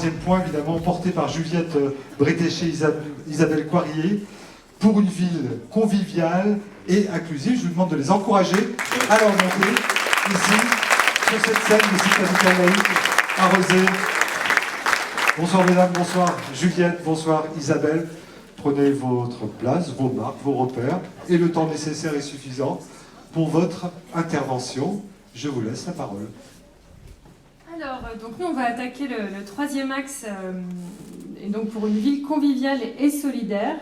troisième point, évidemment, porté par Juliette Bretéché, Isabelle Coirier, pour une ville conviviale et inclusive. Je vous demande de les encourager à leur montée, ici, sur cette scène de cette capitale laïque arrosée. Bonsoir mesdames, bonsoir Juliette, bonsoir Isabelle. Prenez votre place, vos marques, vos repères, et le temps nécessaire est suffisant pour votre intervention. Je vous laisse la parole. Alors, donc nous on va attaquer le troisième axe, et donc pour une ville conviviale et solidaire.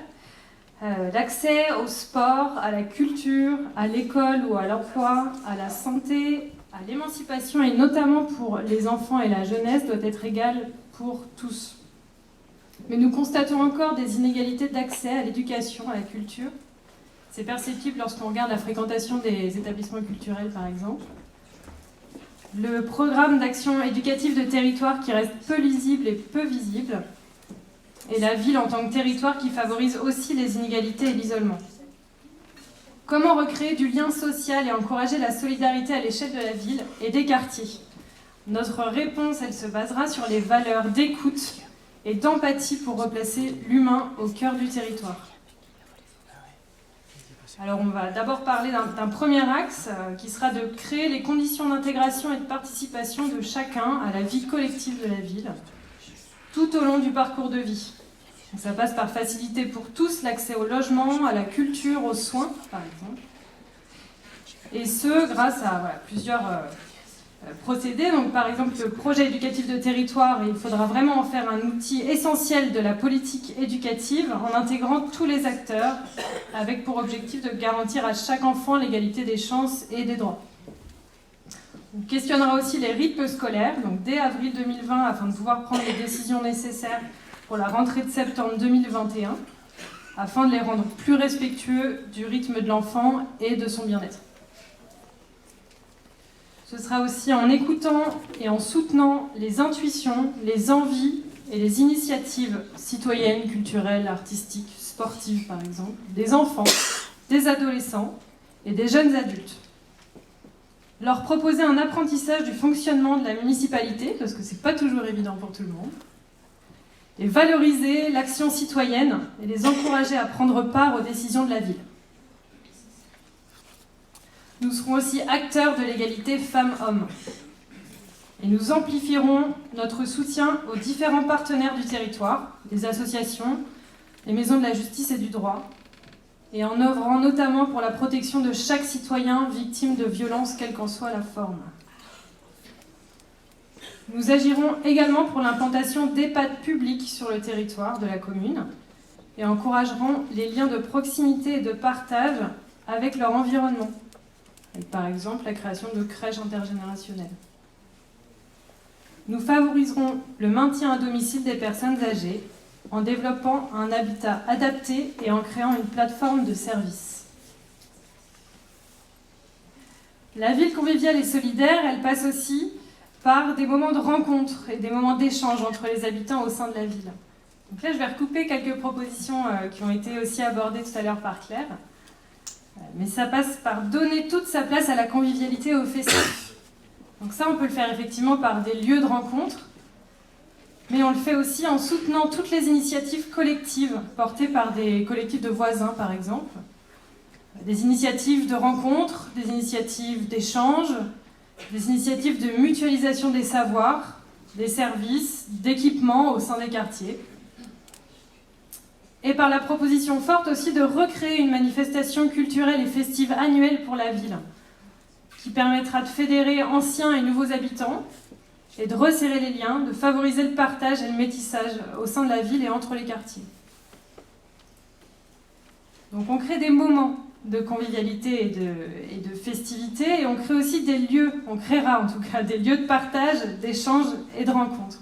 L'accès au sport, à la culture, à l'école ou à l'emploi, à la santé, à l'émancipation et notamment pour les enfants et la jeunesse doit être égal pour tous. Mais nous constatons encore des inégalités d'accès à l'éducation, à la culture. C'est perceptible lorsqu'on regarde la fréquentation des établissements culturels par exemple. Le programme d'action éducative de territoire qui reste peu lisible et peu visible. Et la ville en tant que territoire qui favorise aussi les inégalités et l'isolement. Comment recréer du lien social et encourager la solidarité à l'échelle de la ville et des quartiers? Notre réponse, elle se basera sur les valeurs d'écoute et d'empathie pour replacer l'humain au cœur du territoire. Alors on va d'abord parler d'un premier axe qui sera de créer les conditions d'intégration et de participation de chacun à la vie collective de la ville, tout au long du parcours de vie. Donc ça passe par faciliter pour tous l'accès au logement, à la culture, aux soins, par exemple. Et ce, grâce à plusieurs procédés. Donc par exemple, le projet éducatif de territoire, il faudra vraiment en faire un outil essentiel de la politique éducative en intégrant tous les acteurs, avec pour objectif de garantir à chaque enfant l'égalité des chances et des droits. On questionnera aussi les rythmes scolaires, donc dès avril 2020, afin de pouvoir prendre les décisions nécessaires pour la rentrée de septembre 2021, afin de les rendre plus respectueux du rythme de l'enfant et de son bien-être. Ce sera aussi en écoutant et en soutenant les intuitions, les envies et les initiatives citoyennes, culturelles, artistiques, sportives par exemple, des enfants, des adolescents et des jeunes adultes. Leur proposer un apprentissage du fonctionnement de la municipalité, parce que c'est pas toujours évident pour tout le monde, et valoriser l'action citoyenne et les encourager à prendre part aux décisions de la ville. Nous serons aussi acteurs de l'égalité femmes-hommes. Et nous amplifierons notre soutien aux différents partenaires du territoire, les associations, les maisons de la justice et du droit, et en œuvrant notamment pour la protection de chaque citoyen victime de violences, quelle qu'en soit la forme. Nous agirons également pour l'implantation d'EHPAD publics sur le territoire de la commune et encouragerons les liens de proximité et de partage avec leur environnement. Et par exemple la création de crèches intergénérationnelles. Nous favoriserons le maintien à domicile des personnes âgées en développant un habitat adapté et en créant une plateforme de services. La ville conviviale et solidaire, elle passe aussi par des moments de rencontre et des moments d'échange entre les habitants au sein de la ville. Donc là, je vais recouper quelques propositions qui ont été aussi abordées tout à l'heure par Claire. Mais ça passe par donner toute sa place à la convivialité et au festif. Donc ça, on peut le faire effectivement par des lieux de rencontre, mais on le fait aussi en soutenant toutes les initiatives collectives portées par des collectifs de voisins, par exemple. Des initiatives de rencontre, des initiatives d'échange, des initiatives de mutualisation des savoirs, des services, d'équipements au sein des quartiers. Et par la proposition forte aussi de recréer une manifestation culturelle et festive annuelle pour la ville, qui permettra de fédérer anciens et nouveaux habitants, et de resserrer les liens, de favoriser le partage et le métissage au sein de la ville et entre les quartiers. Donc on crée des moments de convivialité et de festivité, et on crée aussi des lieux, on créera en tout cas des lieux de partage, d'échange et de rencontre.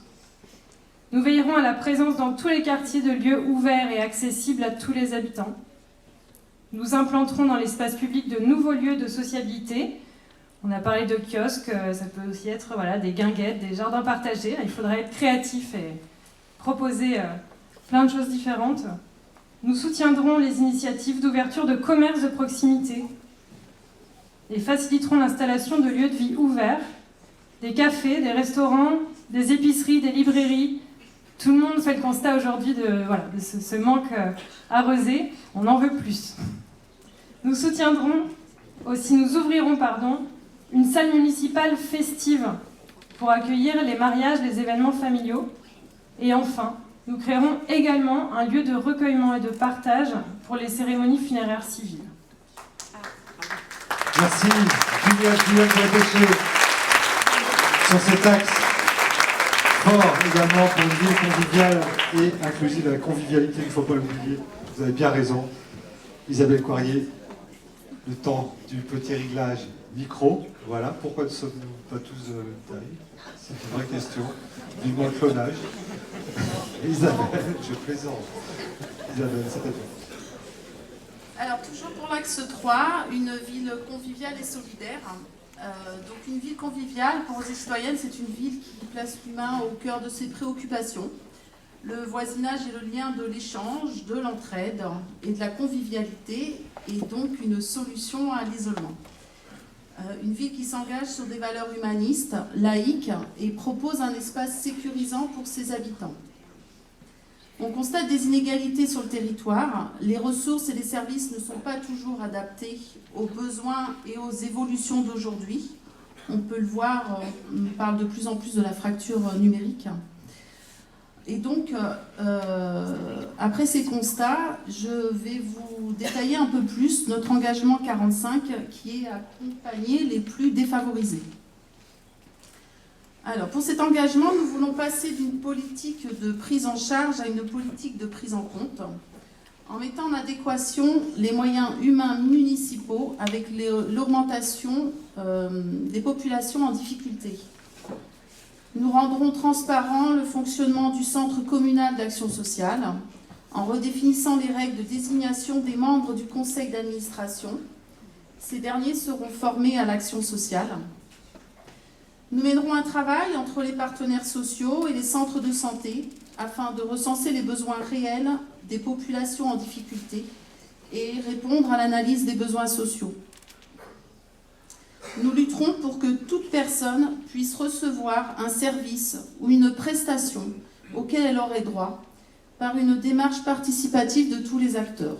Nous veillerons à la présence dans tous les quartiers de lieux ouverts et accessibles à tous les habitants. Nous implanterons dans l'espace public de nouveaux lieux de sociabilité. On a parlé de kiosques, ça peut aussi être des guinguettes, des jardins partagés. Il faudra être créatif et proposer plein de choses différentes. Nous soutiendrons les initiatives d'ouverture de commerces de proximité et faciliterons l'installation de lieux de vie ouverts, des cafés, des restaurants, des épiceries, des librairies, Tout le monde fait le constat aujourd'hui de ce manque arrosé. On en veut plus. Nous ouvrirons une salle municipale festive pour accueillir les mariages, les événements familiaux. Et enfin, nous créerons également un lieu de recueillement et de partage pour les cérémonies funéraires civiles. Merci Juliette Brétéché sur cet axe fort également pour une ville conviviale et inclusive. La convivialité, il ne faut pas l'oublier. Vous avez bien raison. Isabelle Coirier, le temps du petit réglage micro. Voilà, pourquoi ne sommes-nous pas tous de la même taille? C'est une vraie question. Vivement le clonage. Isabelle, je plaisante. Isabelle, c'est à toi. Alors, toujours pour l'axe 3, une ville conviviale et solidaire. Donc, une ville conviviale, pour les citoyennes, c'est une ville qui place l'humain au cœur de ses préoccupations. Le voisinage est le lien de l'échange, de l'entraide et de la convivialité, et donc une solution à l'isolement. Une ville qui s'engage sur des valeurs humanistes, laïques, et propose un espace sécurisant pour ses habitants. On constate des inégalités sur le territoire. Les ressources et les services ne sont pas toujours adaptés aux besoins et aux évolutions d'aujourd'hui. On peut le voir, on parle de plus en plus de la fracture numérique. Et donc, après ces constats, je vais vous détailler un peu plus notre engagement 45 qui est accompagner les plus défavorisés. Alors, pour cet engagement, nous voulons passer d'une politique de prise en charge à une politique de prise en compte, en mettant en adéquation les moyens humains municipaux avec l'augmentation des populations en difficulté. Nous rendrons transparent le fonctionnement du Centre communal d'action sociale en redéfinissant les règles de désignation des membres du conseil d'administration. Ces derniers seront formés à l'action sociale. Nous mènerons un travail entre les partenaires sociaux et les centres de santé afin de recenser les besoins réels des populations en difficulté et répondre à l'analyse des besoins sociaux. Nous lutterons pour que toute personne puisse recevoir un service ou une prestation auquel elle aurait droit par une démarche participative de tous les acteurs.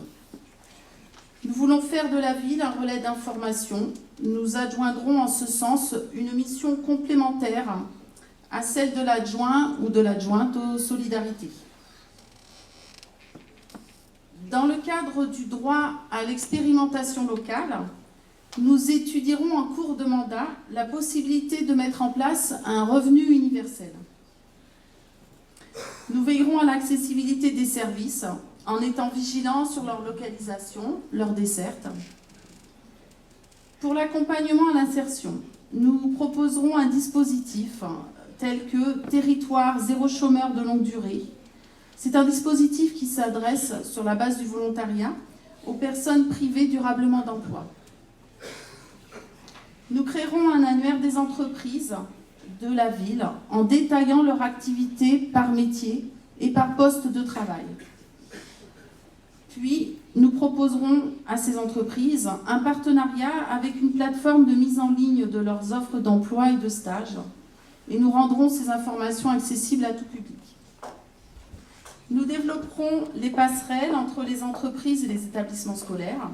Nous voulons faire de la ville un relais d'information. Nous adjoindrons en ce sens une mission complémentaire à celle de l'adjoint ou de l'adjointe aux solidarités. Dans le cadre du droit à l'expérimentation locale, nous étudierons en cours de mandat la possibilité de mettre en place un revenu universel. Nous veillerons à l'accessibilité des services en étant vigilants sur leur localisation, leur desserte. Pour l'accompagnement à l'insertion, nous proposerons un dispositif tel que Territoire zéro chômeur de longue durée. C'est un dispositif qui s'adresse sur la base du volontariat aux personnes privées durablement d'emploi. Nous créerons un annuaire des entreprises de la ville en détaillant leur activité par métier et par poste de travail. Puis, nous proposerons à ces entreprises un partenariat avec une plateforme de mise en ligne de leurs offres d'emploi et de stage. Et nous rendrons ces informations accessibles à tout public. Nous développerons les passerelles entre les entreprises et les établissements scolaires.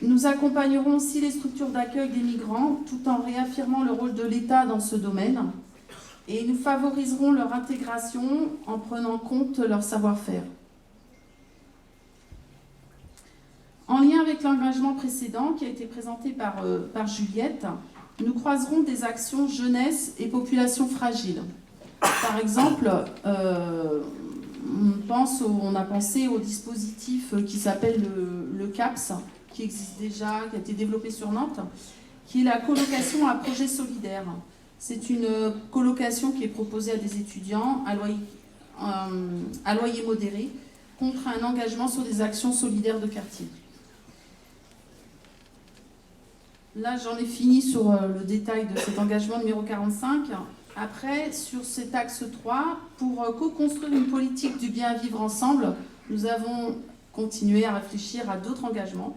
Nous accompagnerons aussi les structures d'accueil des migrants tout en réaffirmant le rôle de l'État dans ce domaine. Et nous favoriserons leur intégration en prenant en compte leur savoir-faire. En lien avec l'engagement précédent qui a été présenté par Juliette, nous croiserons des actions jeunesse et population fragile. Par exemple, on a pensé au dispositif qui s'appelle le CAPS, qui existe déjà, qui a été développé sur Nantes, qui est la colocation à projet solidaire. C'est une colocation qui est proposée à des étudiants à loyer modéré contre un engagement sur des actions solidaires de quartier. Là, j'en ai fini sur le détail de cet engagement numéro 45. Après, sur cet axe 3, pour co-construire une politique du bien vivre ensemble, nous avons continué à réfléchir à d'autres engagements.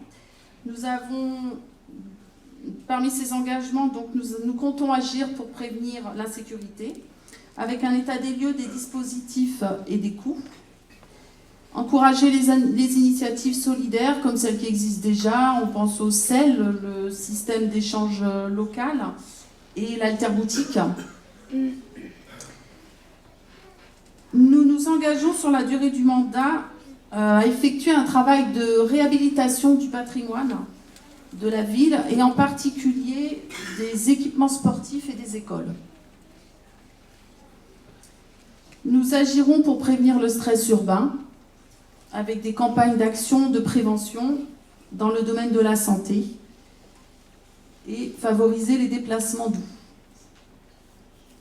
Nous avons, parmi ces engagements, donc nous comptons agir pour prévenir l'insécurité avec un état des lieux, des dispositifs et des coûts. Encourager les initiatives solidaires comme celles qui existent déjà. On pense au CEL, le système d'échange local, et l'alterboutique. Nous nous engageons sur la durée du mandat à effectuer un travail de réhabilitation du patrimoine de la ville et en particulier des équipements sportifs et des écoles. Nous agirons pour prévenir le stress urbain avec des campagnes d'action de prévention dans le domaine de la santé et favoriser les déplacements doux.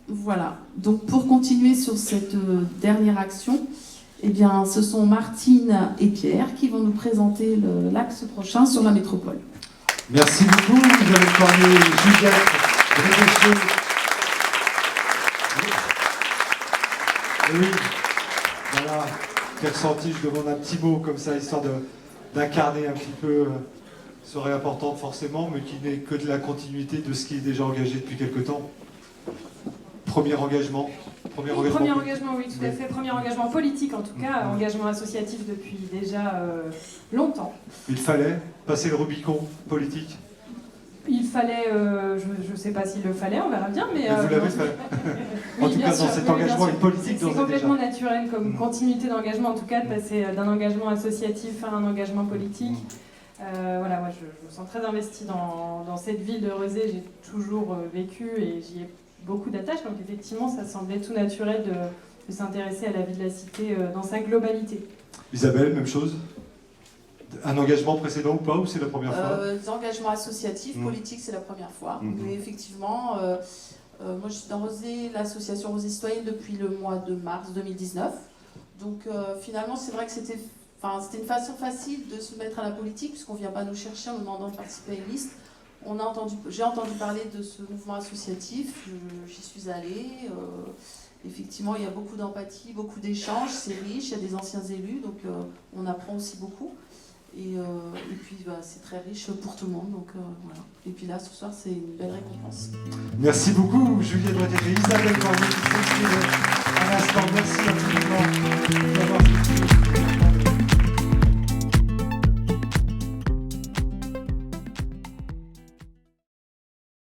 Voilà. Donc pour continuer sur cette dernière action, eh bien, ce sont Martine et Pierre qui vont nous présenter l'axe prochain sur la métropole. Merci beaucoup, Isabelle Cormier, Juliette Brétéché. Oui, voilà, quel ressenti, je demande un petit mot comme ça, histoire d'incarner un petit peu, serait importante forcément, mais qui n'est que de la continuité de ce qui est déjà engagé depuis quelque temps. Premier engagement, Premier engagement, oui, tout à fait. Premier engagement politique, en tout cas, engagement associatif depuis déjà longtemps. Il fallait passer le Rubicon politique. Il fallait, je ne sais pas s'il le fallait, on verra bien, mais... vous l'avez fait. En tout cas, dans cet engagement politique, c'est complètement naturel comme continuité d'engagement, en tout cas, de passer d'un engagement associatif à un engagement politique. Voilà, moi, je me sens très investie dans cette ville de Rezé. J'ai toujours vécu et j'y ai beaucoup d'attaches, donc effectivement, ça semblait tout naturel de s'intéresser à la vie de la cité dans sa globalité. Isabelle, même chose? Un engagement précédent ou pas, ou c'est la première fois? Des engagements associatifs, politiques, c'est la première fois. Mais effectivement, moi je suis dans Rezé, l'association Rezé Citoyenne depuis le mois de mars 2019. Donc finalement, c'est vrai que c'était une façon facile de se mettre à la politique, puisqu'on ne vient pas nous chercher en nous demandant de participer à une liste. J'ai entendu parler de ce mouvement associatif, j'y suis allée. Effectivement, il y a beaucoup d'empathie, beaucoup d'échanges, c'est riche, il y a des anciens élus, donc on apprend aussi beaucoup. Et puis, c'est très riche pour tout le monde, donc voilà. Et puis là, ce soir, c'est une belle récompense. Merci beaucoup, Juliette Brétéché, Isabelle Cormier, qui s'exprime à l'instant. Merci à vous.